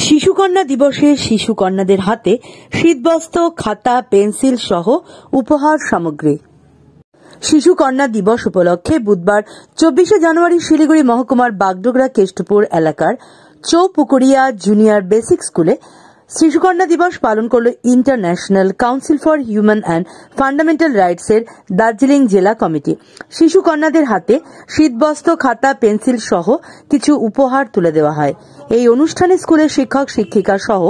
শিশুকন্যা দিবসে শিশুকন্যাদের হাতে শীতবস্ত্র, খাতা, পেন্সিল সহ উপহার সামগ্রী। শিশুকন্যা দিবস উপলক্ষে বুধবার 24শে জানুয়ারি শিলিগুড়ি মহকুমার বাগডোগরা কেষ্টপুর এলাকার চৌপুকুরিয়া জুনিয়র বেসিক স্কুলে শিশুকন্যা দিবস পালন করল international council for human and fundamental রাইটসের দার্জিলিং জেলা কমিটি। শিশুকন্যাদের হাতে শীতবস্ত্র, খাতা, পেন্সিল সহ কিছু উপহার তুলে দেওয়া হয়। এই অনুষ্ঠানে স্কুলের শিক্ষক শিক্ষিকা সহ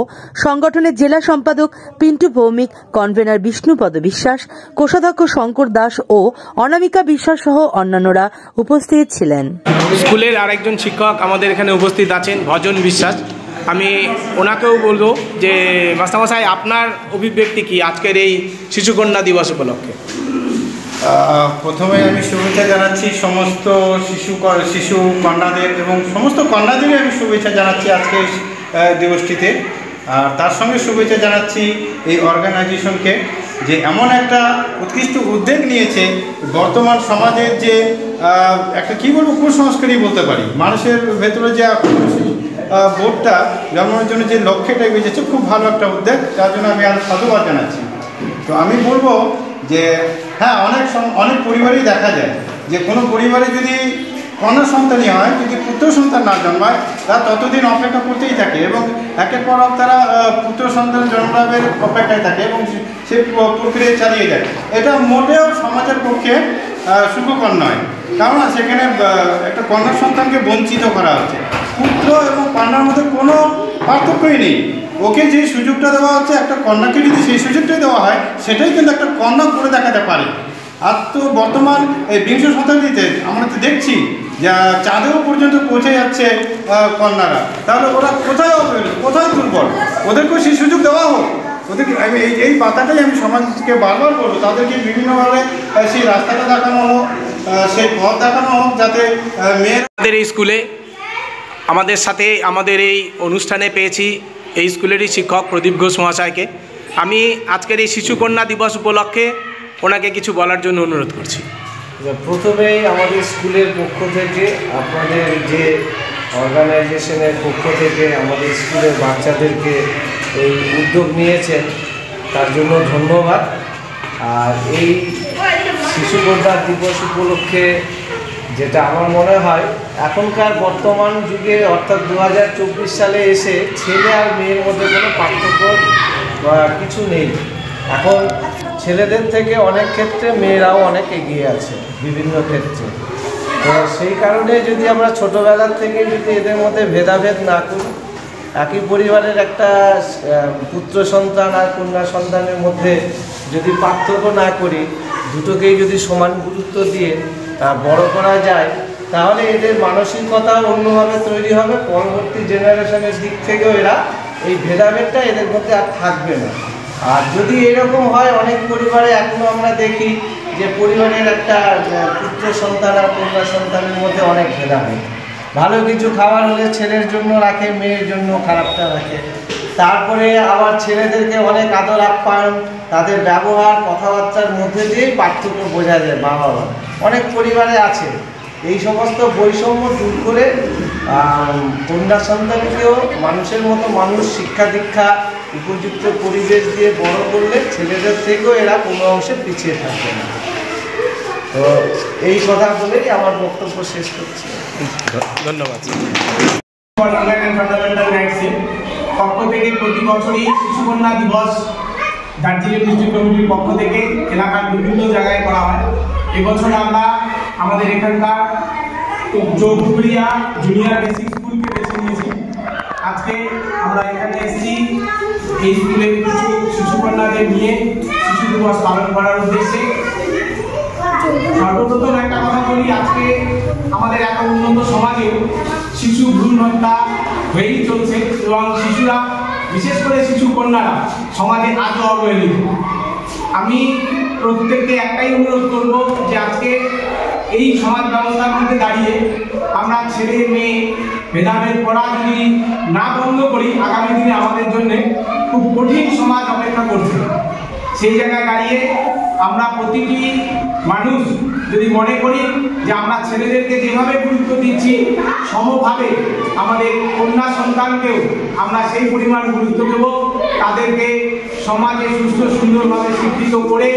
সংগঠনের জেলা সম্পাদক পিন্টু ভৌমিক, কনভেনার বিষ্ণুপদ বিশ্বাস, কোষাধ্যক্ষ শঙ্কর দাস ও অনামিকা বিশ্বাস সহ অন্যান্যরা উপস্থিত ছিলেন। স্কুলের আরেকজন শিক্ষক আমাদের এখানে উপস্থিত আছেন, ভজন বিশ্বাস। আমি ওনাকেও বলবো যে মাস্টারমশাই, আপনার অভিব্যক্তি কি আজকের এই শিশুকন্যা দিবস উপলক্ষে? প্রথমে আমি শুভেচ্ছা জানাচ্ছি সমস্ত শিশু কন্যাদের এবং সমস্ত কন্যাদেরই আমি শুভেচ্ছা জানাচ্ছি আজকে দিবসটিতে। আর তার সঙ্গে শুভেচ্ছা জানাচ্ছি এই অর্গানাইজেশনকে যে এমন একটা উৎকৃষ্ট উদ্যোগ নিয়েছে। বর্তমান সমাজের যে একটা কী বলবো, কুসংস্কারই বলতে পারি, মানুষের ভেতরে যে বোর্ডটা জন্মানোর জন্য যে লক্ষ্যটা বেঁচেছে, খুব ভালো একটা উদ্যোগ, তার জন্য আমি আরও সাধুবাদ জানাচ্ছি। তো আমি বলবো যে হ্যাঁ, অনেক পরিবারেই দেখা যায় যে কোনো পরিবারে যদি কন্যা সন্তানই হয়, যদি পুত্র সন্তান না জন্মায়, তারা ততদিন অপেক্ষা করতেই থাকে এবং একের পর তারা পুত্র সন্তান জন্মাবের অপেক্ষায় থাকে এবং সে প্রক্রিয়া চালিয়ে যায়। এটা মোটেও সমাজের পক্ষে সুখকর নয়, কারণ সেখানে একটা কন্যা সন্তানকে বঞ্চিত করা হচ্ছে। পুত্র এবং কন্যার মধ্যে কোনো পার্থক্যই নেই। ওকে যে সুযোগটা দেওয়া হচ্ছে, একটা কন্যাকে যদি সেই সুযোগটাই দেওয়া হয়, সেটাই কিন্তু একটা কন্যা করে দেখাতে পারে। আর তো বর্তমান এই বিংশ শতাব্দীতে আমরা তো দেখছি যে চাঁদেও পর্যন্ত পৌঁছে যাচ্ছে কন্যারা। তাহলে ওরা কোথায় দুর্বল? ওদেরকেও সেই সুযোগ দেওয়া হোক। ওদেরকে এই পাতাটাই আমি সমাজকে বারবার বলবো, তাদেরকে বিভিন্নভাবে সেই রাস্তাটা দেখানো হোক, সেই পথ দেখানো হোক, যাতে মেয়েদের এই স্কুলে আমাদের সাথে আমাদের এই অনুষ্ঠানে পেয়েছি এই স্কুলেরই শিক্ষক প্রদীপ ঘোষ মহাশয়কে। আমি আজকের এই শিশুকন্যা দিবস উপলক্ষে ওনাকে কিছু বলার জন্য অনুরোধ করছি। প্রথমেই আমাদের স্কুলের পক্ষ থেকে, আপনাদের যে অর্গানাইজেশনের পক্ষ থেকে আমাদের স্কুলের বাচ্চাদেরকে এই উদ্যোগ নিয়েছেন, তার জন্য ধন্যবাদ। আর এই শিশুকন্যা দিবস উপলক্ষে যেটা আমার মনে হয়, এখনকার বর্তমান যুগে অর্থাৎ 2024 সালে এসে ছেলে আর মেয়ের মধ্যে কোনো পার্থক্য কিছু নেই। এখন ছেলেদের থেকে অনেক ক্ষেত্রে মেয়েরাও অনেক এগিয়ে আছে বিভিন্ন ক্ষেত্রে। তো সেই কারণে যদি আমরা ছোটোবেলার থেকে যদি এদের মধ্যে ভেদাভেদ না করি, একই পরিবারের একটা পুত্র সন্তান আর কন্যা সন্তানের মধ্যে যদি পার্থক্য না করি, দুটোকেই যদি সমান গুরুত্ব দিয়ে বড় করা যায়, তাহলে এদের মানসিকতা অন্যভাবে তৈরি হবে। পরবর্তী জেনারেশনের দিক থেকেও এরা এই ভেদাভেদটা এদের মধ্যে আর থাকবে না। আর যদি এরকম হয়, অনেক পরিবারে এখনও আমরা দেখি যে পরিবারের একটা পুত্র সন্তান আর কন্যা সন্তানের মধ্যে অনেক ভেদাভেদ। ভালো কিছু খাবার হলে ছেলের জন্য রাখে, মেয়ের জন্য খারাপটা রাখে। তারপরে আবার ছেলেদেরকে অনেক আদর আপ্যায়ন, তাদের ব্যবহার কথাবার্তার মধ্যে দিয়েই পার্থক্য বোঝা যায়। বাবা অনেক পরিবারে আছে। এই সমস্ত বৈষম্য দূর করে কন্যা সন্তানকেও মানুষের মতো মানুষ, শিক্ষা দীক্ষা, উপযুক্ত পরিবেশ দিয়ে বড় করলে ছেলেদের থেকেও এরা কোনো অংশে পিছিয়ে থাকবে না। তো এই কথা বলেই আমার বক্তব্য শেষ করছি। ধন্যবাদ। পক্ষ থেকে প্রতি বছরই শিশুকন্যা দিবস দার্জিলিং ডিস্ট্রিক্ট কমিটির পক্ষ থেকে এলাকার বিভিন্ন জায়গায় করা হয়। এবছর আমরা আমাদের এখানকার চৌপুকুরিয়া জুনিয়র বেসিক স্কুলকে বেছে নিয়েছি। আজকে আমরা এখানে এসেছি এই স্কুলের কিছু শিশুকন্যাদের নিয়ে শিশু দিবস পালন করার উদ্দেশ্যে। সর্বপ্রথম একটা কথা বলি, আজকে আমাদের এত উন্নত সমাজে শিশু ভ্রূণ হত্যা হয়েই চলছে এবং শিশুরা, বিশেষ করে শিশু কন্যারা সমাজে আজও অবহেলিত। আমি প্রত্যেককে একটাই অনুরোধ করব যে আজকে এই সমাজ ব্যবস্থার মধ্যে দাঁড়িয়ে আমরা ছেলে মেয়ে ভেদাভেদ করা যদি না বন্ধ করি, আগামী দিনে আমাদের জন্য খুব কঠিন সমাজ অপেক্ষা করছে। সেই জায়গায় দাঁড়িয়ে আমরা প্রতিটি মানুষ যদি মনে করি যে আমরা ছেলেদেরকে যেভাবে গুরুত্ব দিচ্ছি সমভাবে আমাদের কন্যা সন্তানকেও আমরা সেই পরিমাণ গুরুত্ব দেব, তাদেরকে সমাজে সুস্থ সুন্দরভাবে শিক্ষিত করে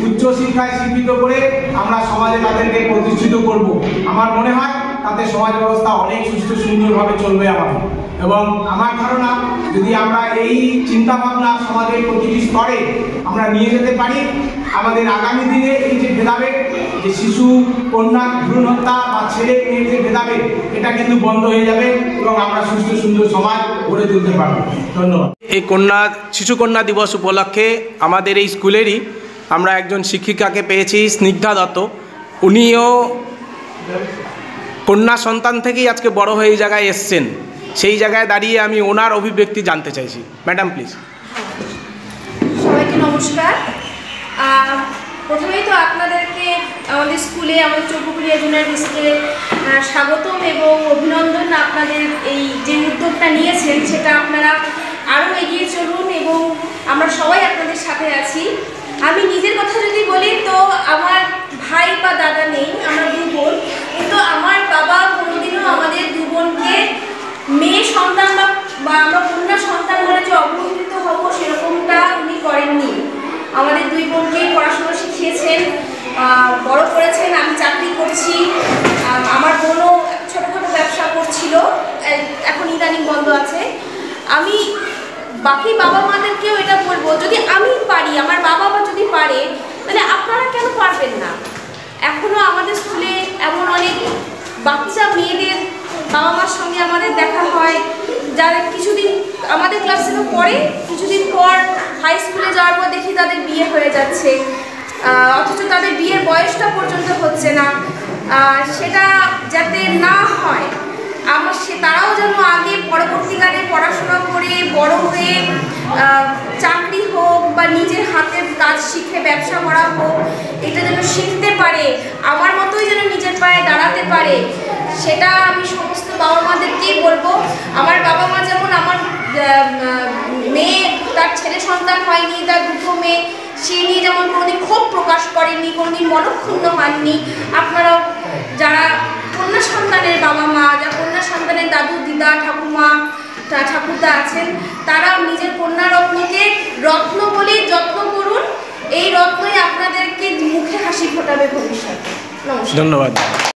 উচ্চশিক্ষায় শিক্ষিত করে আমরা সমাজে তাদেরকে প্রতিষ্ঠিত করব। আমার মনে হয় তাতে সমাজ ব্যবস্থা অনেক সুস্থ সুন্দরভাবে চলবে আমাদের। এবং আমার ধারণা যদি আমরা এই চিন্তাভাবনা সমাজের প্রতিটি স্তরে আমরা নিয়ে যেতে পারি, আমাদের আগামী দিনে এই যে ভেদাভেদ, যে শিশু কন্যা ভ্রূণ হত্যা বা ছেলে মেয়ের যে ভেদাভেদ, এটা কিন্তু বন্ধ হয়ে যাবে এবং আমরা সুস্থ সুন্দর সমাজ গড়ে তুলতে পারবো। ধন্যবাদ। এই শিশু কন্যা দিবস উপলক্ষে আমাদের এই স্কুলেরই আমরা একজন শিক্ষিকাকে পেয়েছি, স্নিগ্ধা দত্ত। উনিও কন্যা সন্তান থেকেই আজকে বড় হয়ে এই জায়গায় এসছেন। সেই জায়গায় দাঁড়িয়ে আমি ওনার অভিব্যক্তি জানতে চাইছি। Madam please. সবাইকে নমস্কার। প্রথমেই তো আপনাদেরকে আমাদের স্কুলে, আমাদের চৌপুকুরিয়া জুনিয়র স্কুলে স্বাগতম এবং অভিনন্দন। আপনাদের এই যে উদ্যোগটা নিয়েছেন সেটা আপনারা আরও এগিয়ে চলুন এবং আমরা সবাই আপনাদের সাথে আছি। আমি নিজের কথা যদি বলি তো আমার ভাই বা দাদা নেই, আমরা দু বোন, কিন্তু আমার বাবা কোনোদিনও আমাদের দু বোনকে মেয়ে সন্তান বা আমরা কন্যা সন্তান বলে যে অবহেলিত হব সেরকমটা উনি করেননি। আমাদের দুই বোনকে পড়াশোনা শিখিয়েছেন, বড় করেছেন। আমি চাকরি করছি, আমার বোনও ছোটোখাটো ব্যবসা করছিল, এখন ইদানিং বন্ধ আছে। আমি বাকি বাবা মাদেরকেও এটা বলবো, যদি আমি পারি, আমার বাবা মা যদি পারে, তাহলে আপনারা কেন পারবেন না? এখনও আমাদের স্কুলে এমন অনেক বাচ্চা মেয়েদের বাবা মার সঙ্গে আমাদের দেখা হয়, যারা কিছুদিন আমাদের ক্লাসে পড়ে, কিছুদিন পর হাই স্কুলে যাওয়ার পর দেখি তাদের বিয়ে হয়ে যাচ্ছে, অথচ তাদের বিয়ের বয়সটা পর্যন্ত হচ্ছে না। সেটা যাতে না হয়, তারাও যেন আগে পরবর্তীকালে পড়াশোনা করে বড় হয়ে চাকরি হোক বা নিজের হাতের কাজ শিখে ব্যবসা করা হোক, এটা যেন শিখতে পারে, আমার মতোই যেন নিজের পায়ে দাঁড়াতে পারে, সেটা আমি সমস্ত বাবা মাদেরকেই বলবো। আমার বাবা মা যেমন, আমার মেয়ে তার ছেলে সন্তান হয়নি, তার দুটো মেয়ে, সে নিয়ে যেমন কোনোদিন ক্ষোভ প্রকাশ করেননি, কোনোদিন মনক্ষুণ্ণ হননি, আপনারাও যারা কন্যা সন্তানের বাবা মা, যা কন্যা সন্তানের দাদু দিদা ঠাকুমা ঠাকুরদা আছেন, তারা নিজের কন্যা রত্নকে রত্ন বলেই যত্ন করুন। এই রত্নই আপনাদেরকে মুখে হাসি ফোটাবে ভবিষ্যতে। নমস্কার। ধন্যবাদ।